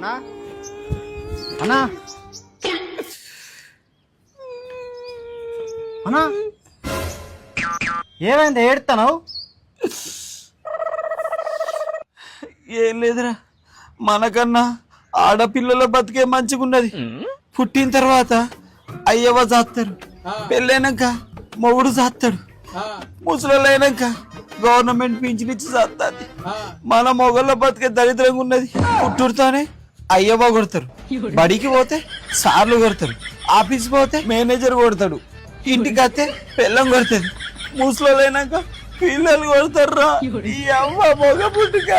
అన్నా అన్నా అన్నా ఏమైంది ఏడుతావు? ఏం లేదురా, మనకన్నా ఆడపిల్లల బతికే మంచిగున్నది. పుట్టిన తర్వాత అయ్యవ జాతారు, పెళ్ళైనాక మొగుడు జాతాడు, ముసలైనాక గవర్నమెంట్ పింఛన్ ఇచ్చి జాతాది. మన మొగళ్ళ బతికే దరిద్రంగా ఉన్నది. పుట్టుడుతోనే అయ్యవ కొడతారు, బడికి పోతే సార్లు కొడతారు, ఆఫీస్ పోతే మేనేజర్ కొడతాడు, ఇంటికి వస్తే పెళ్ళం కొడుతుంది, ముసలైనాక పిల్లలు కొడతారు. రా ఈ అమ్మ మొగ పుట్టుక.